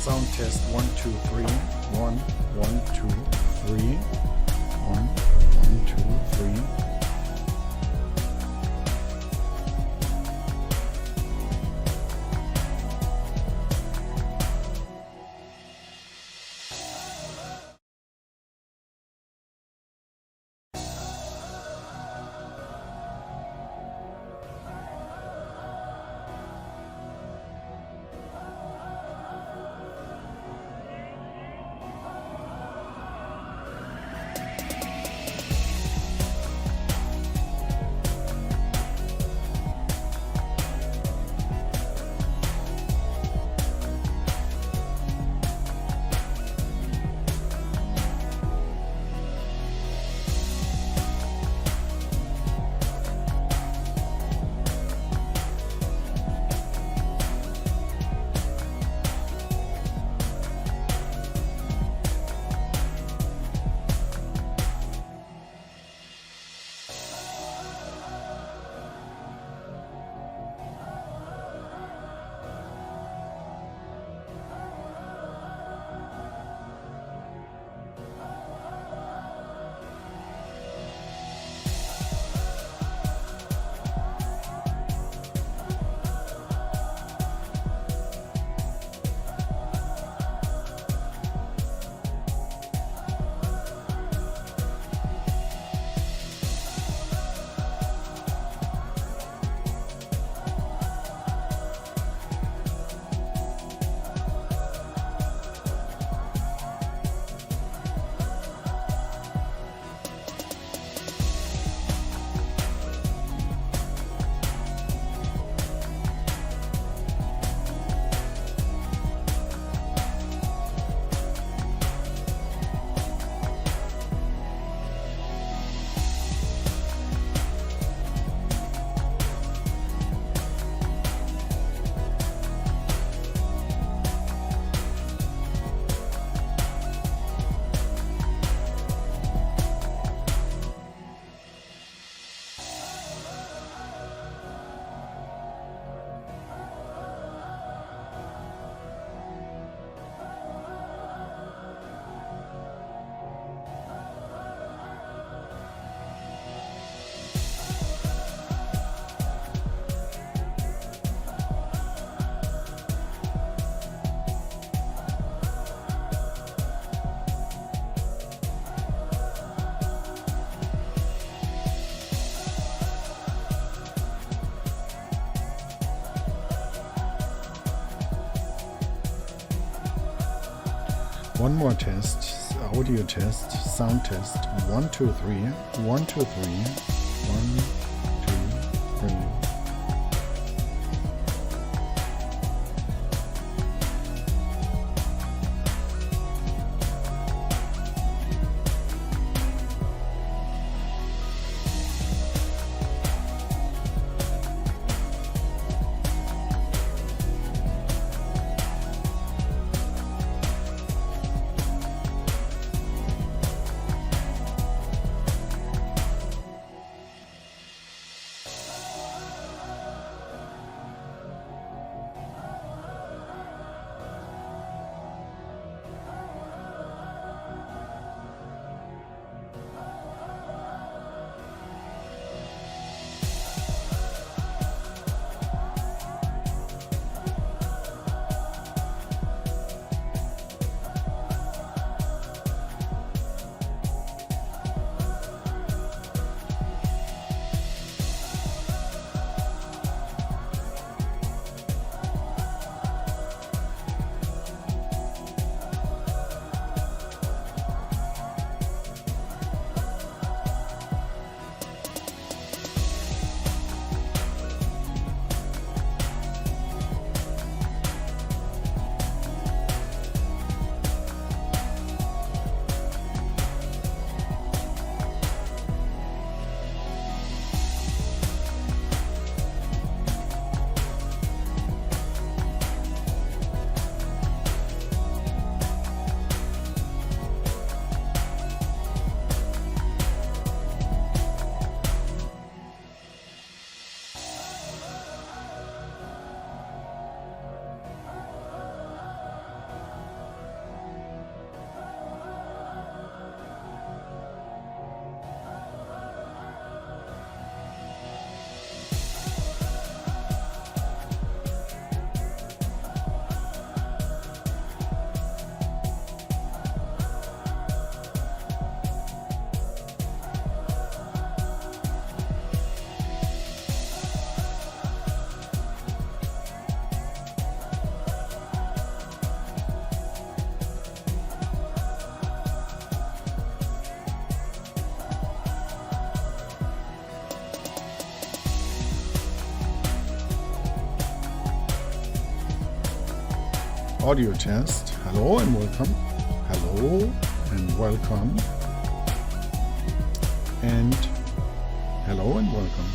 Sound test 1, 2, 3. 1, 1, 2, 3. 1, 1, 2, 3. One more test, audio test, sound test, 1, 2, 3, 1, 2, 3, 1, 2, 3. Audio test. Hello and welcome. Hello and welcome. And hello and welcome.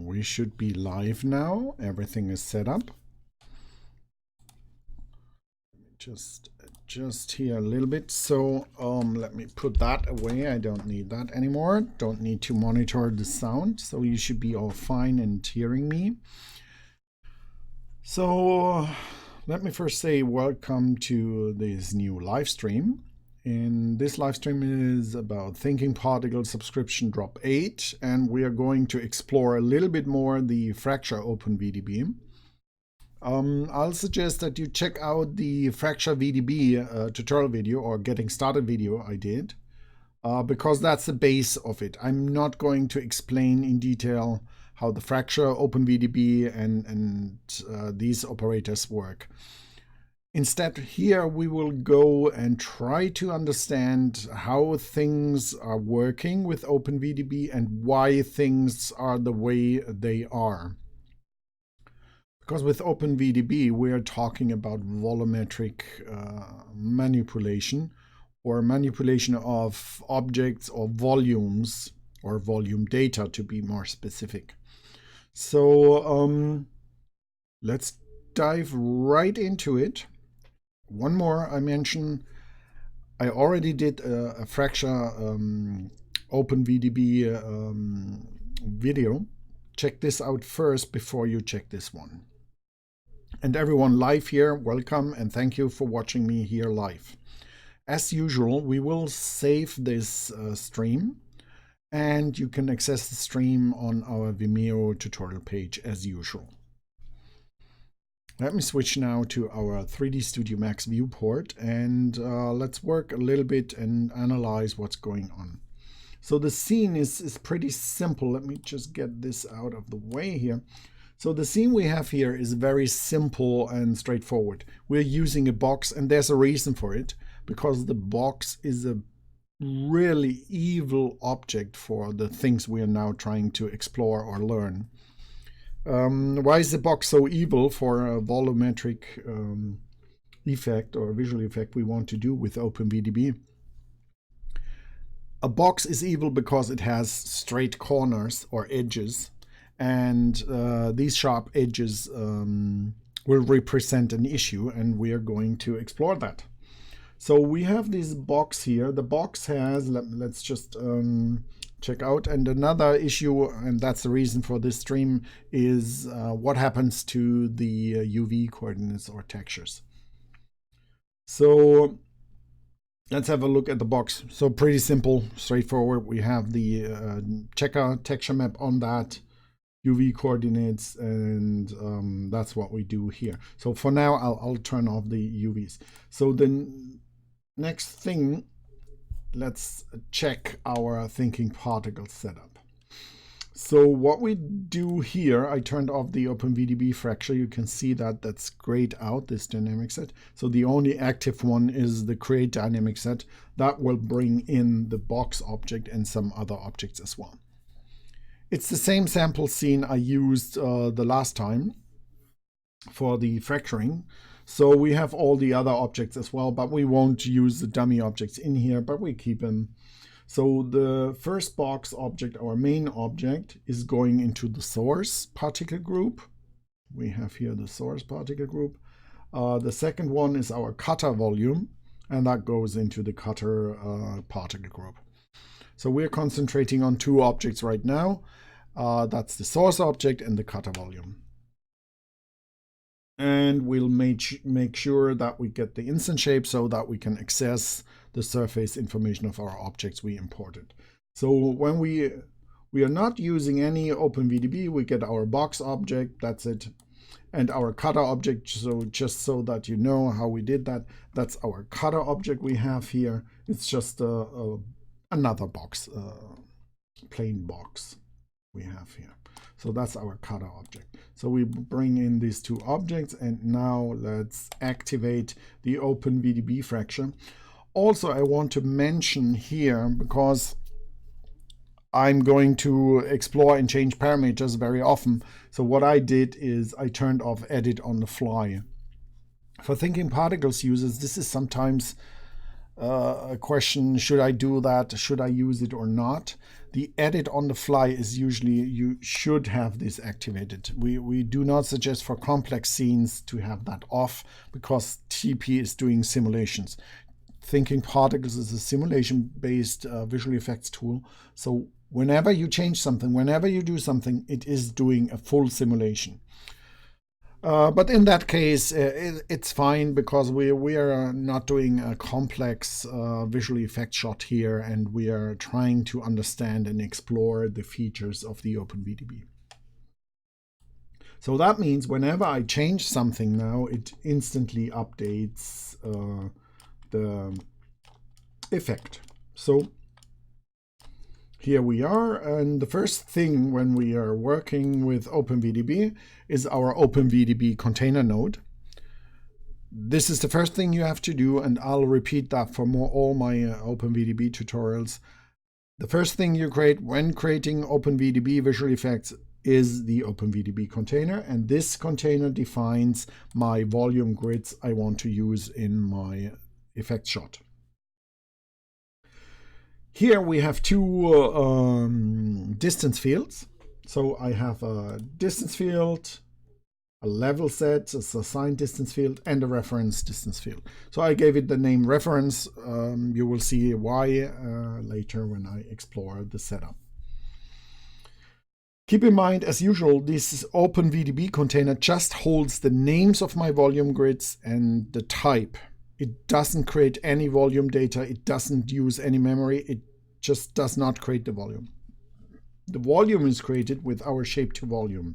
We should be live now. Everything is set up. Just adjust here a little bit. So let me put that away. I don't need that anymore. Don't need to monitor the sound. So you should be all fine and hearing me. So let me first say welcome to this new live stream. And this live stream is about Thinking Particles subscription drop 8, and we are going to explore a little bit more the Fracture OpenVDB. I'll suggest that you check out the Fracture VDB tutorial video or getting started video I did, because that's the base of it. I'm not going to explain in detail how the Fracture OpenVDB and these operators work. Instead, here we will go and try to understand how things are working with OpenVDB and why things are the way they are. Because with OpenVDB, we are talking about volumetric manipulation, or manipulation of objects or volumes or volume data to be more specific. So let's dive right into it. One more I mentioned, I already did a Fracture OpenVDB video. Check this out first before you check this one. And everyone live here, welcome and thank you for watching me here live. As usual, we will save this stream, and you can access the stream on our Vimeo tutorial page as usual. Let me switch now to our 3D Studio Max viewport, and let's work a little bit and analyze what's going on. So the scene is pretty simple. Let me just get this out of the way here. So the scene we have here is very simple and straightforward. We're using a box, and there's a reason for it, because the box is a really evil object for the things we are now trying to explore or learn. Why is the box so evil for a volumetric effect or visual effect we want to do with OpenVDB? A box is evil because it has straight corners or edges, and these sharp edges will represent an issue, and we are going to explore that. So we have this box here. The box has, let's just check out. And another issue, and that's the reason for this stream, is what happens to the UV coordinates or textures. So let's have a look at the box. So pretty simple, straightforward. We have the checker texture map on that, UV coordinates, and that's what we do here. So for now, I'll turn off the UVs. So the next thing, let's check our thinkingParticles setup. So what we do here, I turned off the OpenVDB fracture. You can see that that's grayed out, this dynamic set. So the only active one is the create dynamic set. That will bring in the box object and some other objects as well. It's the same sample scene I used the last time for the fracturing. So we have all the other objects as well, but we won't use the dummy objects in here, but we keep them. So the first box object, our main object, is going into the source particle group. We have here the source particle group. The second one is our cutter volume, and that goes into the cutter particle group. So we're concentrating on two objects right now. That's the source object and the cutter volume. And we'll make sure that we get the instant shape so that we can access the surface information of our objects we imported. So when we are not using any OpenVDB, we get our box object, that's it, and our cutter object. So just so that you know how we did that, that's our cutter object we have here. It's just another box, plain box we have here. So that's our cutter object. So we bring in these two objects, and now let's activate the OpenVDB fracture. Also, I want to mention here, because I'm going to explore and change parameters very often. So what I did is I turned off edit on the fly. For thinkingParticles users, this is sometimes a question, should I do that? Should I use it or not? The edit on the fly is usually, you should have this activated. We do not suggest for complex scenes to have that off, because TP is doing simulations. thinkingParticles is a simulation-based visual effects tool. So whenever you change something, whenever you do something, it is doing a full simulation. But in that case, it's fine, because we are not doing a complex visual effect shot here, and we are trying to understand and explore the features of the OpenVDB. So that means whenever I change something now, it instantly updates the effect. So here we are, and the first thing when we are working with OpenVDB is our OpenVDB container node. This is the first thing you have to do, and I'll repeat that for all my OpenVDB tutorials. The first thing you create when creating OpenVDB visual effects is the OpenVDB container, and this container defines my volume grids I want to use in my effect shot. Here we have two distance fields. So I have a distance field, a level set, it's a signed distance field, and a reference distance field. So I gave it the name reference. You will see why later when I explore the setup. Keep in mind, as usual, this OpenVDB container just holds the names of my volume grids and the type. It doesn't create any volume data. It doesn't use any memory. It just does not create the volume. The volume is created with our ShapeToVolume.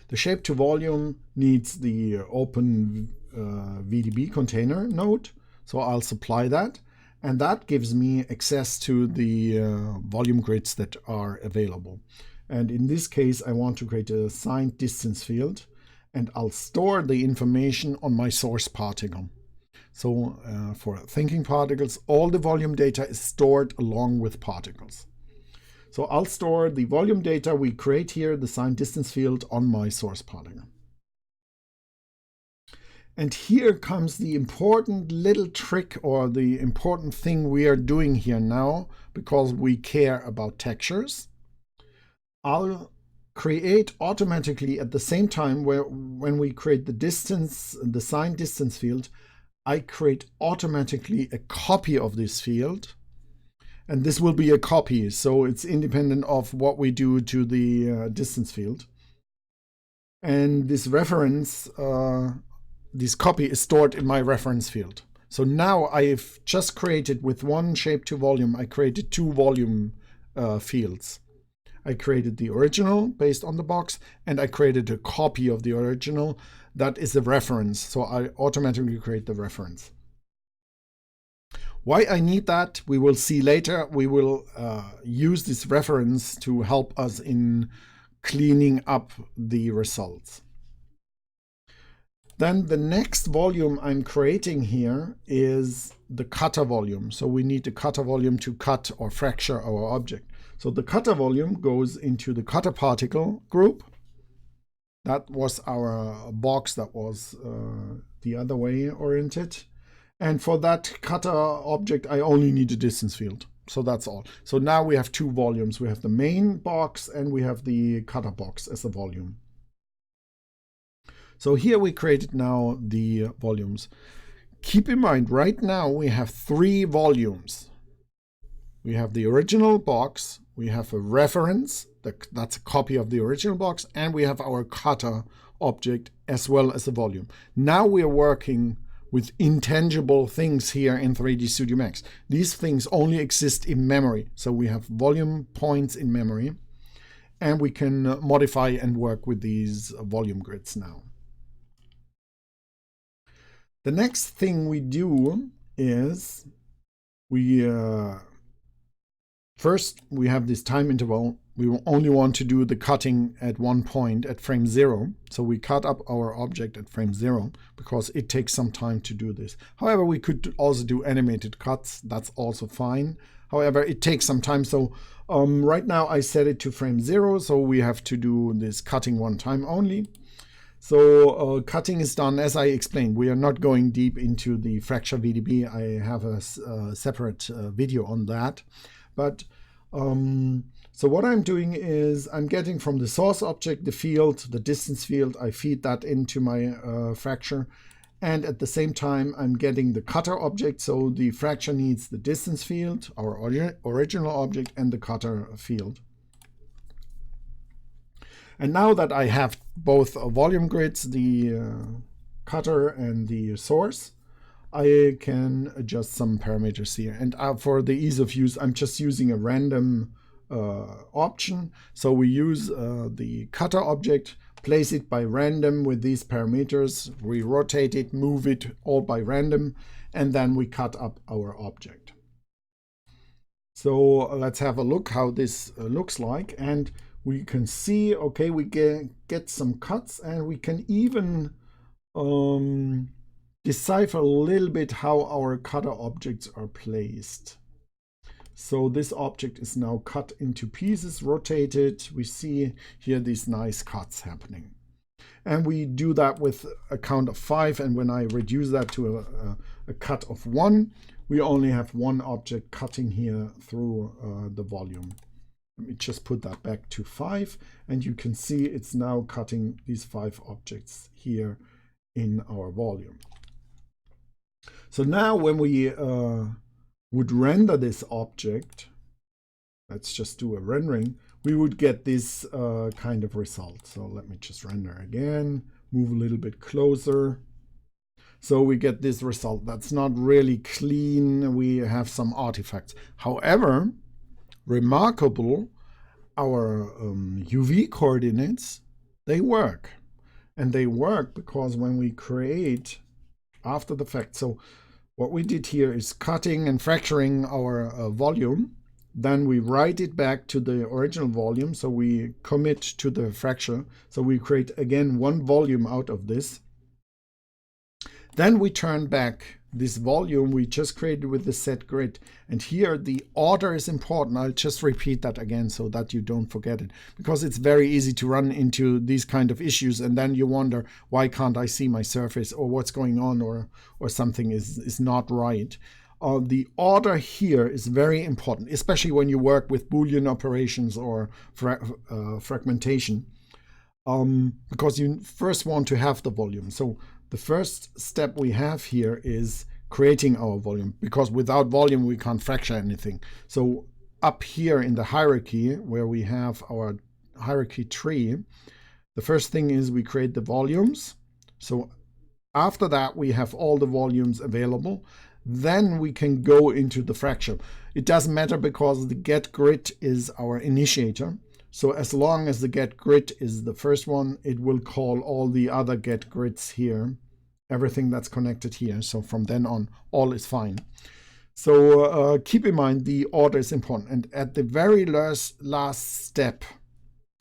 The ShapeToVolume needs the OpenVDB container node, so I'll supply that. And that gives me access to the volume grids that are available. And in this case, I want to create a signed distance field, and I'll store the information on my source particle. So for thinkingParticles, all the volume data is stored along with particles. So I'll store the volume data we create here, the signed distance field, on my source particle. And here comes the important little trick, or the important thing we are doing here now, because we care about textures. I'll create automatically at the same time when we create the distance, the signed distance field, I create automatically a copy of this field. And this will be a copy, so it's independent of what we do to the distance field. And this reference, this copy is stored in my reference field. So now I've just created, with one ShapeToVolume, I created two volume fields. I created the original based on the box, and I created a copy of the original that is a reference. So I automatically create the reference. Why I need that, we will see later. We will use this reference to help us in cleaning up the results. Then the next volume I'm creating here is the cutter volume. So we need the cutter volume to cut or fracture our object. So the cutter volume goes into the CutterParticle group. That was our box that was the other way oriented. And for that cutter object, I only need a distance field. So that's all. So now we have two volumes. We have the main box and we have the cutter box as a volume. So here we created now the volumes. Keep in mind, right now we have three volumes. We have the original box, we have a reference, that's a copy of the original box, and we have our cutter object as well as a volume. Now we are working with intangible things here in 3D Studio Max. These things only exist in memory. So we have volume points in memory, and we can modify and work with these volume grids now. The next thing we do is first we have this time interval. We only want to do the cutting at one point at frame 0. So we cut up our object at frame 0 because it takes some time to do this. However, we could also do animated cuts. That's also fine. However, it takes some time. So right now I set it to frame 0. So we have to do this cutting one time only. So cutting is done as I explained. We are not going deep into the Fracture VDB. I have a separate video on that. But so what I'm doing is I'm getting from the source object the field, the distance field. I feed that into my fracture. And at the same time, I'm getting the cutter object. So the fracture needs the distance field, our original object, and the cutter field. And now that I have both volume grids, the cutter and the source, I can adjust some parameters here. And for the ease of use, I'm just using a random option. So we use the cutter object, place it by random with these parameters. We rotate it, move it all by random, and then we cut up our object. So let's have a look how this looks like. And we can see, okay, we get some cuts, and we can even decipher a little bit how our cutter objects are placed. So this object is now cut into pieces, rotated. We see here these nice cuts happening. And we do that with a count of 5. And when I reduce that to a cut of 1, we only have one object cutting here through the volume. Let me just put that back to 5. And you can see it's now cutting these 5 objects here in our volume. So now when we would render this object, let's just do a rendering, we would get this kind of result. So let me just render again, move a little bit closer. So we get this result. That's not really clean. We have some artifacts. However, remarkable, our UV coordinates, they work. And they work because when we create after the fact, so what we did here is cutting and fracturing our volume. Then we write it back to the original volume. So we commit to the fracture. So we create again one volume out of this. Then we turn back this volume we just created with the set grid. And here the order is important. I'll just repeat that again so that you don't forget it, because it's very easy to run into these kind of issues. And then you wonder, why can't I see my surface, or what's going on, or something is not right. The order here is very important, especially when you work with Boolean operations or fragmentation, because you first want to have the volume. So the first step we have here is creating our volume, because without volume we can't fracture anything. So up here in the hierarchy where we have our hierarchy tree, the first thing is we create the volumes. So after that we have all the volumes available. Then we can go into the fracture. It doesn't matter because the GetGrid is our initiator. So as long as the GetGrid is the first one, it will call all the other GetGrids here, everything that's connected here. So from then on, all is fine. So keep in mind the order is important. And at the very last step,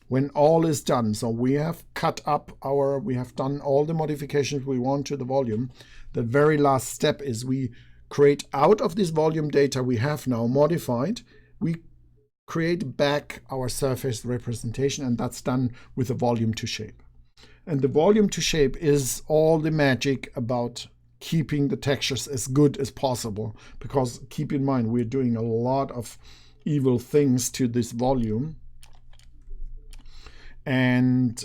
when all is done, so we have cut up we have done all the modifications we want to the volume. The very last step is we create out of this volume data we have now modified, we create back our surface representation, and that's done with a volume to shape. And the volume to shape is all the magic about keeping the textures as good as possible, because keep in mind we're doing a lot of evil things to this volume. And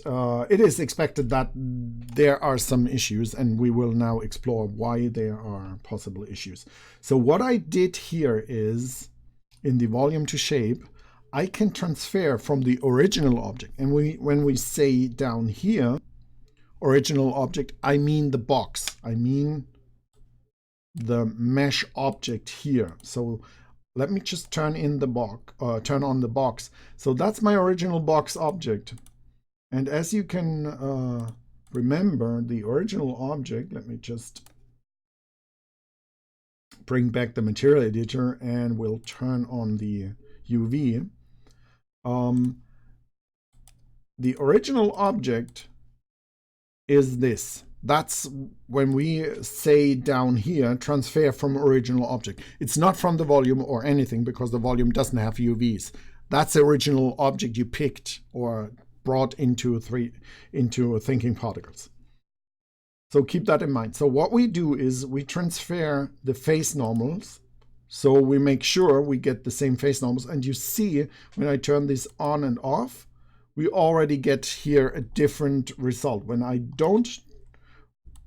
it is expected that there are some issues, and we will now explore why there are possible issues. So what I did here is, in the volume to shape, I can transfer from the original object. And when we say down here, original object, I mean the box. I mean the mesh object here. So let me just turn on the box. So that's my original box object. And as you can remember, the original object, let me just bring back the material editor and we'll turn on the UV. The original object is this. That's when we say down here, transfer from original object. It's not from the volume or anything, because the volume doesn't have UVs. That's the original object you picked or brought into thinkingParticles. So keep that in mind. So what we do is we transfer the face normals. So we make sure we get the same face normals. And you see, when I turn this on and off, we already get here a different result. When I don't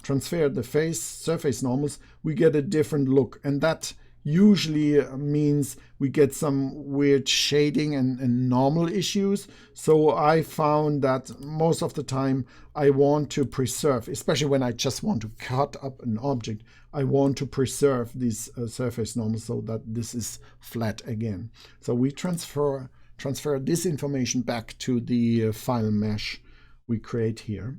transfer the surface normals, we get a different look. And that usually means we get some weird shading and normal issues. So I found that most of the time I want to preserve, especially when I just want to cut up an object, I want to preserve these surface normals so that this is flat again. So we transfer this information back to the final mesh we create here.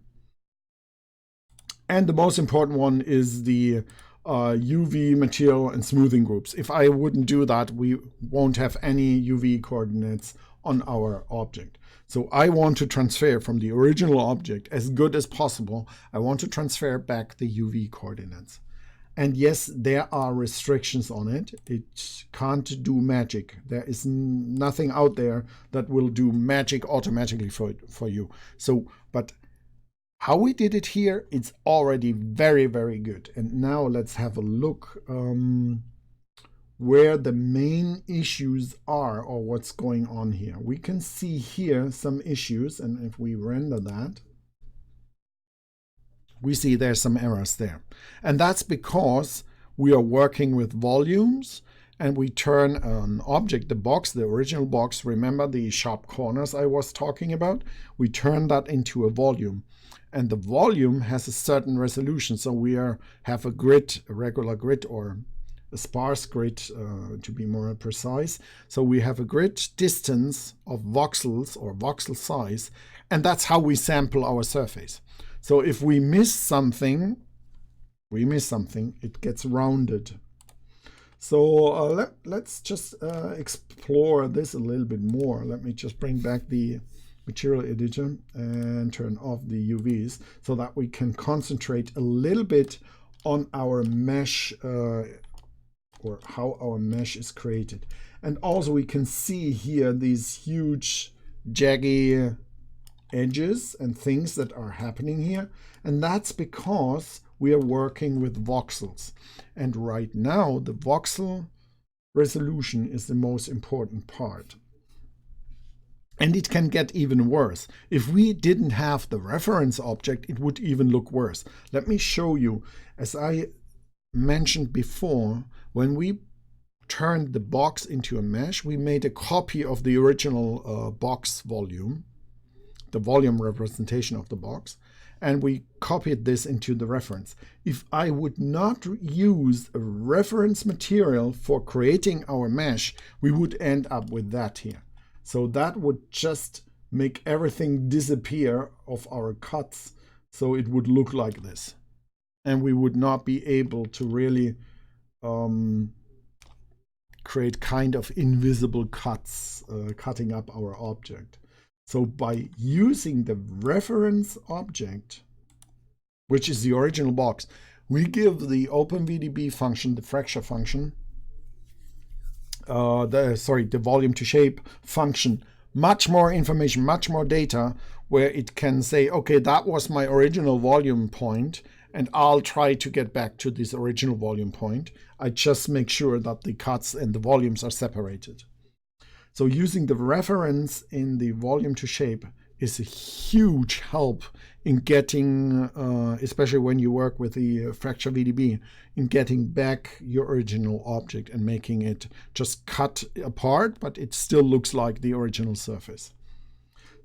And the most important one is the UV material and smoothing groups. If I wouldn't do that, we won't have any UV coordinates on our object. So I want to transfer from the original object as good as possible. I want to transfer back the UV coordinates. And yes, there are restrictions on it. It can't do magic. There is nothing out there that will do magic automatically for you. So, but How we did it here, it's already very, very good. And now let's have a look where the main issues are or what's going on here. We can see here some issues, and if we render that, we see there's some errors there. And that's because we are working with volumes, and we turn an object, the box, the original box, remember the sharp corners I was talking about? We turn that into a volume. And the volume has a certain resolution. So we have a grid, a regular grid, or a sparse grid to be more precise. So we have a grid distance of voxels or voxel size, and that's how we sample our surface. So if we miss something, it gets rounded. So let's just explore this a little bit more. Let me just bring back the material editor and turn off the UVs so that we can concentrate a little bit on our mesh or how our mesh is created. And also we can see here these huge jaggy edges and things that are happening here. And that's because we are working with voxels. And right now, the voxel resolution is the most important part. And it can get even worse. If we didn't have the reference object, it would even look worse. Let me show you. As I mentioned before, when we turned the box into a mesh, we made a copy of the original box volume, the volume representation of the box, and we copied this into the reference. If I would not use a reference material for creating our mesh, we would end up with that here. So that would just make everything disappear of our cuts. So it would look like this. And we would not be able to really create kind of invisible cuts, cutting up our object. So by using the reference object, which is the original box, we give the OpenVDB function, the fracture function, the volume to shape function, much more information, much more data, where it can say, okay, that was my original volume point, and I'll try to get back to this original volume point. I just make sure that the cuts and the volumes are separated. So using the reference in the volume to shape is a huge help in getting, especially when you work with the Fracture VDB, in getting back your original object and making it just cut apart, but it still looks like the original surface.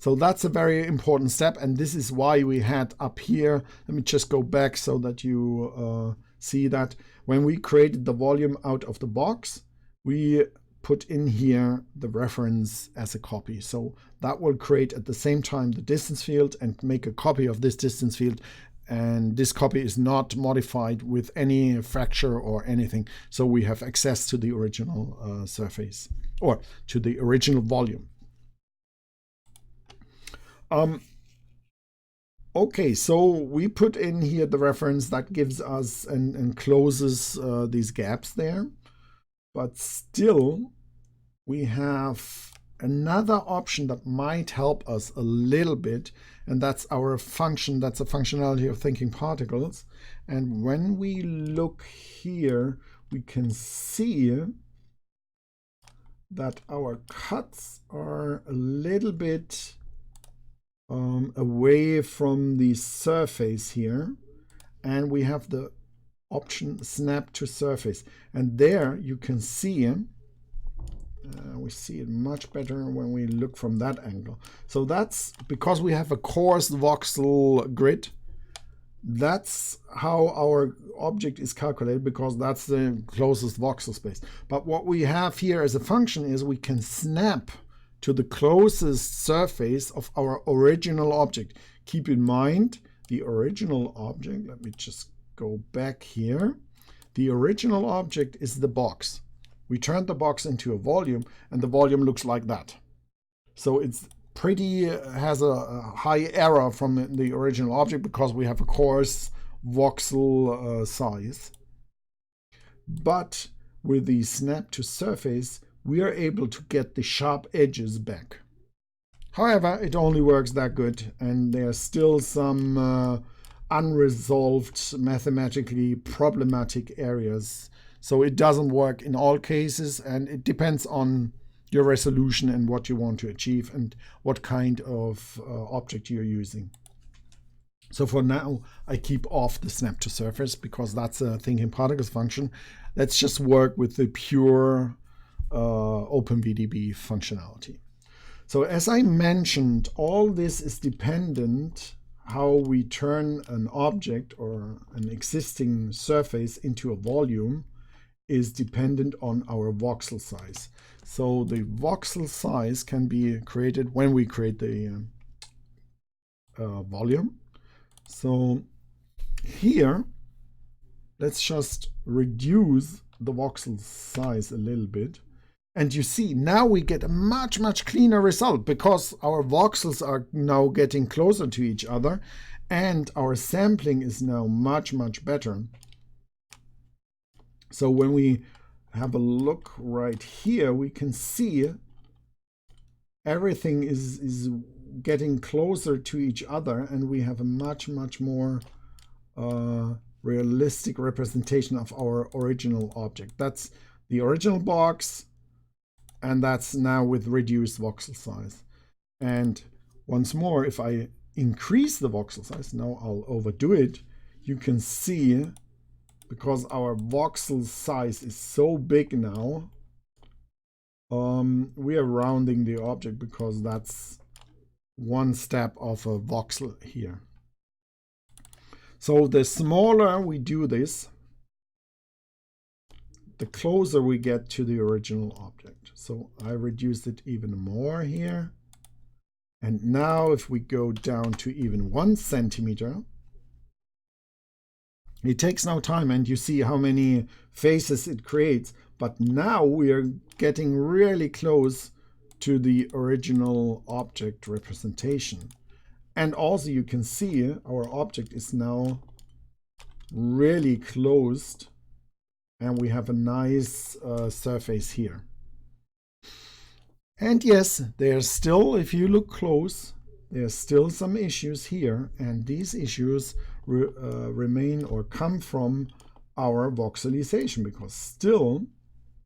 So that's a very important step, and this is why we had up here, let me just go back so that you see that when we created the volume out of the box, we put in here the reference as a copy. So that will create at the same time the distance field and make a copy of this distance field. And this copy is not modified with any fracture or anything. So we have access to the original surface or to the original volume. Okay, so we put in here the reference that gives us and closes these gaps there. But still, we have another option that might help us a little bit, and that's our function. That's a functionality of thinkingParticles. And when we look here, we can see that our cuts are a little bit away from the surface here, and we have the option snap to surface, and there you can see we see it much better when we look from that angle. So that's because we have a coarse voxel grid. That's how our object is calculated, because that's the closest voxel space. But what we have here as a function is we can snap to the closest surface of our original object. Keep in mind the original object, let me just go back here. The original object is the box. We turned the box into a volume, and the volume looks like that. So it's pretty, has a high error from the original object because we have a coarse voxel size. But with the snap to surface, we are able to get the sharp edges back. However, it only works that good, and there's still some unresolved, mathematically problematic areas. So it doesn't work in all cases, and it depends on your resolution and what you want to achieve and what kind of object you're using. So for now, I keep off the snap to surface because that's a thinkingParticles function. Let's just work with the pure OpenVDB functionality. So as I mentioned, all this is dependent how we turn an object or an existing surface into a volume is dependent on our voxel size. So the voxel size can be created when we create the volume. So here, let's just reduce the voxel size a little bit. And you see, now we get a much, much cleaner result because our voxels are now getting closer to each other and our sampling is now much, much better. So when we have a look right here, we can see everything is getting closer to each other and we have a much, much more realistic representation of our original object. That's the original box. And that's now with reduced voxel size. And once more, if I increase the voxel size, now I'll overdo it, you can see, because our voxel size is so big now, we are rounding the object because that's one step of a voxel here. So the smaller we do this, the closer we get to the original object. So I reduced it even more here. And now if we go down to even 1 centimeter, it takes no time and you see how many faces it creates. But now we are getting really close to the original object representation. And also you can see our object is now really closed. And we have a nice surface here. And yes, there's still, if you look close, there's still some issues here. And these issues remain or come from our voxelization, because still,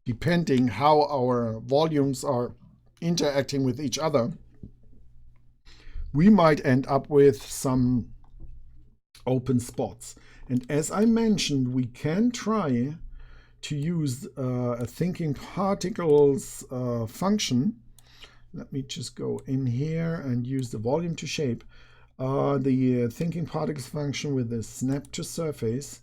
depending how our volumes are interacting with each other, we might end up with some open spots. And as I mentioned, we can try to use a thinkingParticles function. Let me just go in here and use the volume to shape. The thinkingParticles function with the snap to surface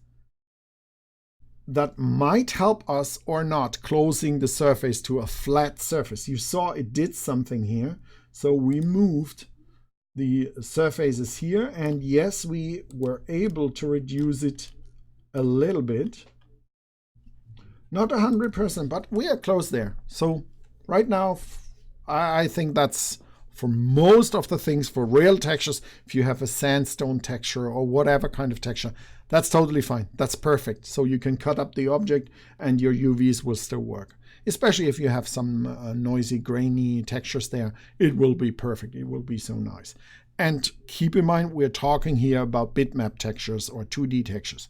that might help us or not closing the surface to a flat surface. You saw it did something here. So we moved the surfaces here, and yes, we were able to reduce it a little bit. Not 100%, but we are close there. So right now, I think that's for most of the things, for real textures, if you have a sandstone texture or whatever kind of texture, that's totally fine. That's perfect. So you can cut up the object and your UVs will still work. Especially if you have some noisy, grainy textures there, it will be perfect. It will be so nice. And keep in mind, we're talking here about bitmap textures or 2D textures.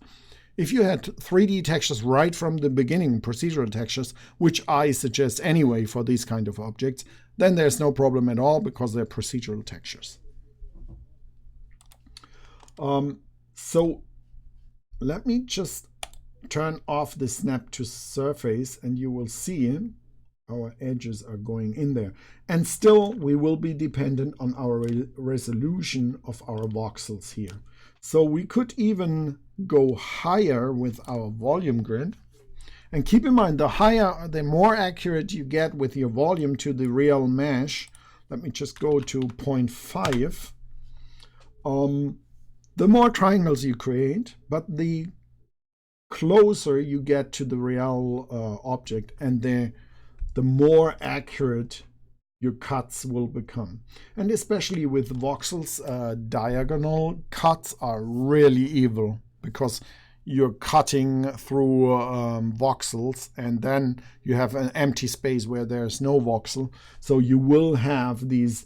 If you had 3D textures right from the beginning, procedural textures, which I suggest anyway for these kind of objects, then there's no problem at all because they're procedural textures. So let me just turn off the snap to surface and you will see our edges are going in there. And still, we will be dependent on our resolution of our voxels here. So we could even go higher with our volume grid. And keep in mind, the higher, the more accurate you get with your volume to the real mesh. Let me just go to 0.5. The more triangles you create, but the closer you get to the real object, and the more accurate your cuts will become. And especially with voxels, diagonal cuts are really evil because you're cutting through voxels and then you have an empty space where there's no voxel. So you will have these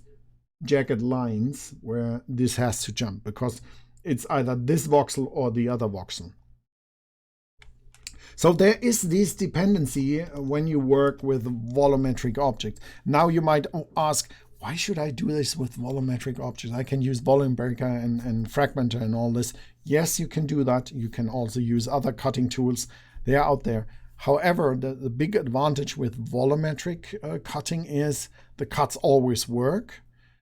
jagged lines where this has to jump, because it's either this voxel or the other voxel. So there is this dependency when you work with volumetric objects. Now you might ask, why should I do this with volumetric objects? I can use volume breaker and fragmenter and all this. Yes, you can do that. You can also use other cutting tools. They are out there. However, the big advantage with volumetric cutting is the cuts always work.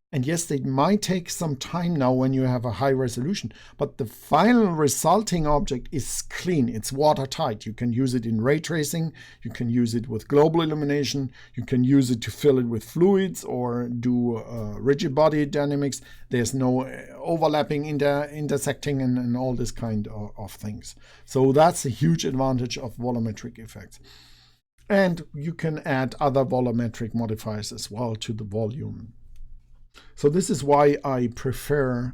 And yes, they might take some time now when you have a high resolution, but the final resulting object is clean. It's watertight. You can use it in ray tracing. You can use it with global illumination. You can use it to fill it with fluids or do rigid body dynamics. There's no overlapping, intersecting, and all this kind of things. So that's a huge advantage of volumetric effects. And you can add other volumetric modifiers as well to the volume. So this is why I prefer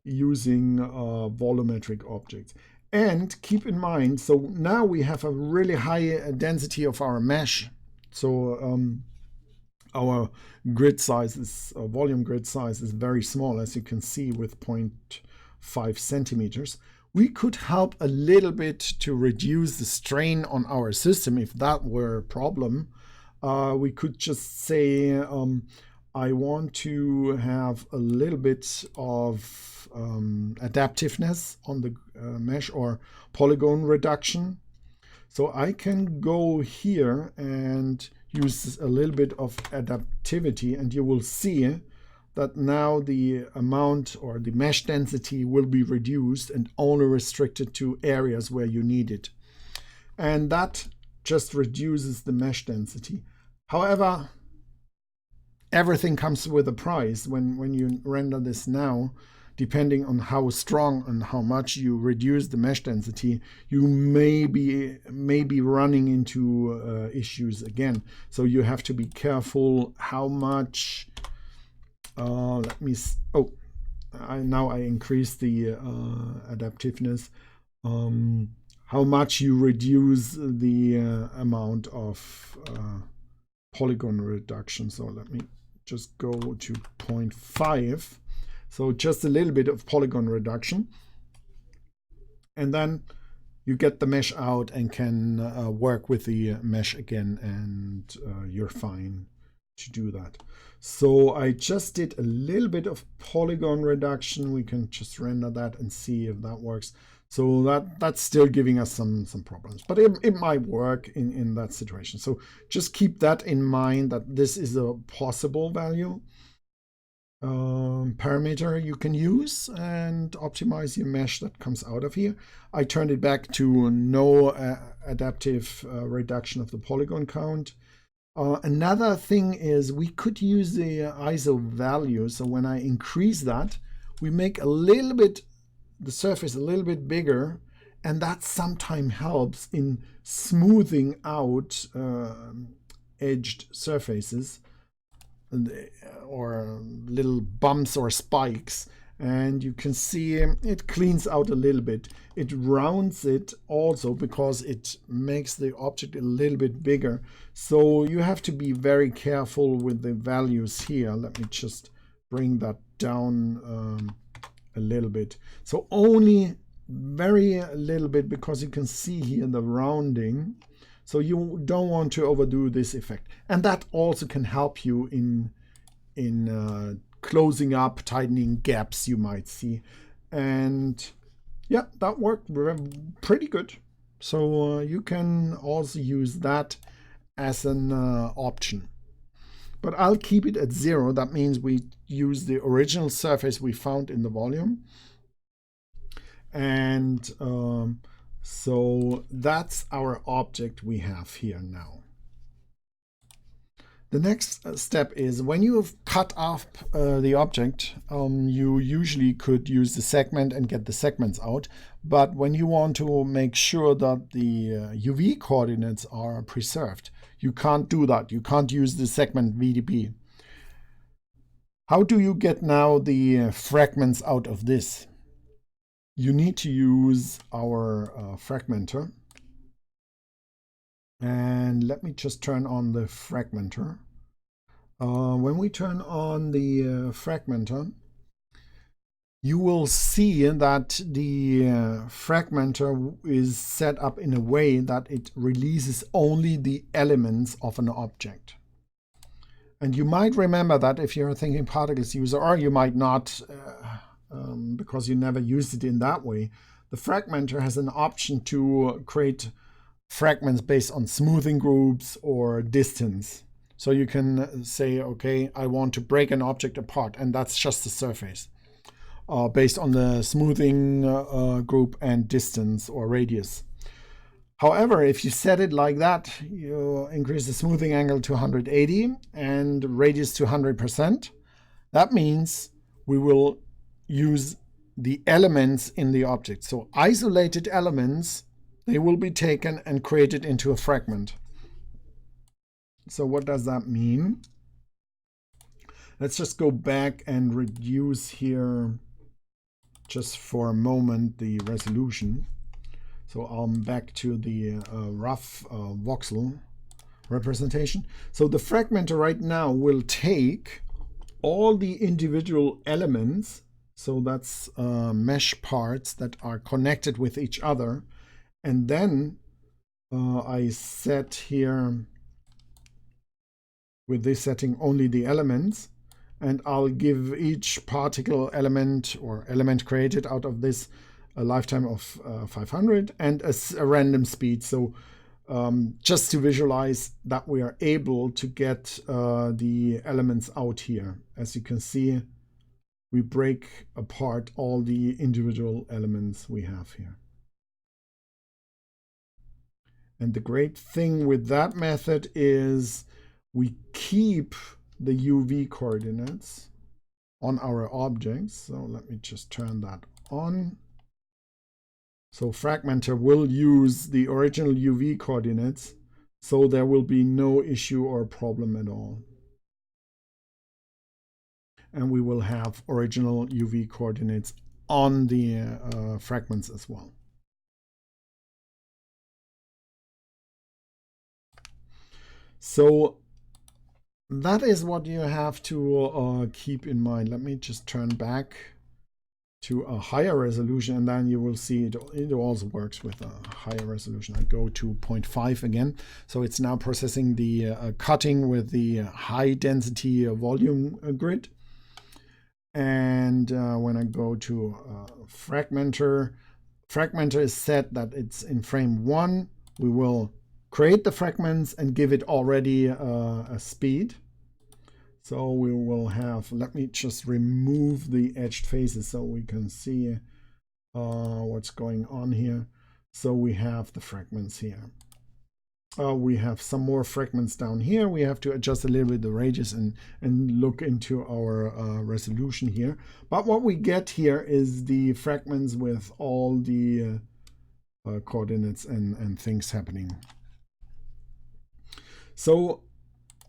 using volumetric objects. And keep in mind, so now we have a really high density of our mesh. So our grid size is, volume grid size is very small, as you can see, with 0.5 centimeters. We could help a little bit to reduce the strain on our system if that were a problem. We could just say, I want to have a little bit of adaptiveness on the mesh or polygon reduction. So I can go here and use a little bit of adaptivity, and you will see that now the amount or the mesh density will be reduced and only restricted to areas where you need it. And that just reduces the mesh density. However, everything comes with a price. When you render this now, depending on how strong and how much you reduce the mesh density, you may be running into issues again. So you have to be careful how much. Now I increase the adaptiveness. How much you reduce the amount of polygon reduction. So let me just go to 0.5. So just a little bit of polygon reduction. And then you get the mesh out and can work with the mesh again, and you're fine to do that. So I just did a little bit of polygon reduction. We can just render that and see if that works. So that's still giving us some problems, but it might work in that situation. So just keep that in mind, that this is a possible value parameter you can use and optimize your mesh that comes out of here. I turned it back to no adaptive reduction of the polygon count. Another thing is we could use the ISO value. So when I increase that, we make a little bit the surface a little bit bigger, and that sometimes helps in smoothing out edged surfaces or little bumps or spikes. And you can see it cleans out a little bit. It rounds it also because it makes the object a little bit bigger. So you have to be very careful with the values here. Let me just bring that down a little bit. So only very little bit, because you can see here the rounding. So you don't want to overdo this effect. And that also can help you in closing up, tightening gaps you might see. And yeah, that worked pretty good. So you can also use that as an option. But I'll keep it at 0. That means we use the original surface we found in the volume. And so that's our object we have here now. The next step is when you've cut off the object, you usually could use the segment and get the segments out. But when you want to make sure that the UV coordinates are preserved, you can't do that. You can't use the segment VDB. How do you get now the fragments out of this? You need to use our fragmenter. And let me just turn on the fragmenter. When we turn on the fragmenter, you will see that the fragmenter is set up in a way that it releases only the elements of an object. And you might remember that if you're a thinkingParticles user, or you might not because you never used it in that way, the fragmenter has an option to create fragments based on smoothing groups or distance. So you can say, okay, I want to break an object apart, and that's just the surface, based on the smoothing group and distance or radius. However, if you set it like that, you increase the smoothing angle to 180 and radius to 100%. That means we will use the elements in the object. So isolated elements, they will be taken and created into a fragment. So what does that mean? Let's just go back and reduce here just for a moment the resolution. So I'm back to the rough voxel representation. So the fragmenter right now will take all the individual elements, so that's mesh parts that are connected with each other, and then I set here with this setting only the elements, and I'll give each particle element or element created out of this a lifetime of 500 and a random speed. So just to visualize that we are able to get the elements out here. As you can see, we break apart all the individual elements we have here. And the great thing with that method is we keep the UV coordinates on our objects. So let me just turn that on. So fragmenter will use the original UV coordinates, so there will be no issue or problem at all. And we will have original UV coordinates on the fragments as well. So that is what you have to keep in mind. Let me just turn back to a higher resolution, and then you will see it also works with a higher resolution. I go to 0.5 again. So it's now processing the cutting with the high density volume grid. And when I go to fragmenter is set that it's in frame 1. We will create the fragments and give it already a speed. So we will have, let me just remove the edged faces so we can see what's going on here. So we have the fragments here. We have some more fragments down here. We have to adjust a little bit the radius and look into our resolution here. But what we get here is the fragments with all the coordinates and things happening. So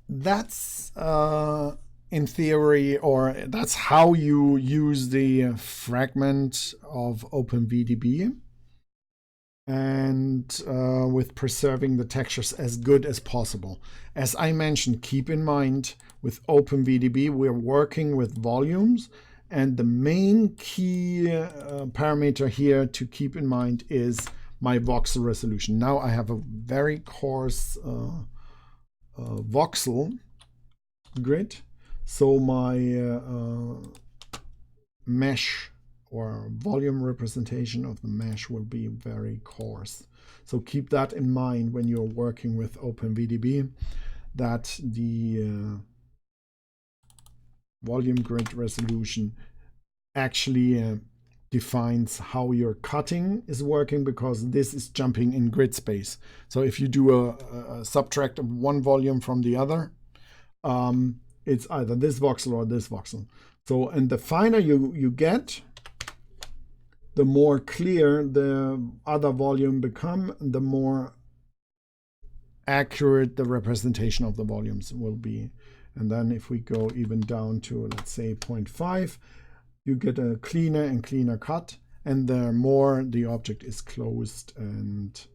that's in theory, or that's how you use the fragment of OpenVDB, and with preserving the textures as good as possible. As I mentioned, keep in mind with OpenVDB we're working with volumes, and the main key parameter here to keep in mind is my voxel resolution. Now I have a very coarse voxel grid, so my mesh or volume representation of the mesh will be very coarse. So keep that in mind when you're working with OpenVDB, that the volume grid resolution actually defines how your cutting is working, because this is jumping in grid space. So if you do a subtract of one volume from the other, it's either this voxel or this voxel. So, and the finer you get, the more clear the other volume become, the more accurate the representation of the volumes will be. And then if we go even down to, let's say, 0.5, you get a cleaner and cleaner cut, and the more the object is closed and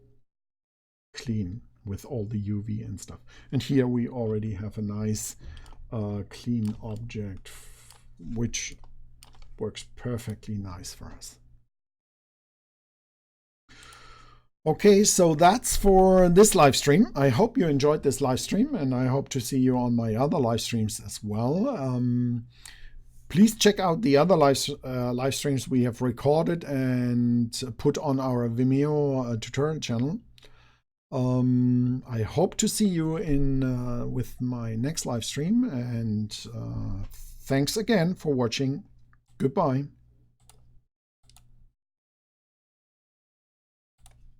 clean with all the UV and stuff. And here we already have a nice a clean object, which works perfectly nice for us. Okay, so that's for this live stream. I hope you enjoyed this live stream, and I hope to see you on my other live streams as well. Please check out the other live streams we have recorded and put on our Vimeo tutorial channel. I hope to see you in with my next live stream, and thanks again for watching. Goodbye.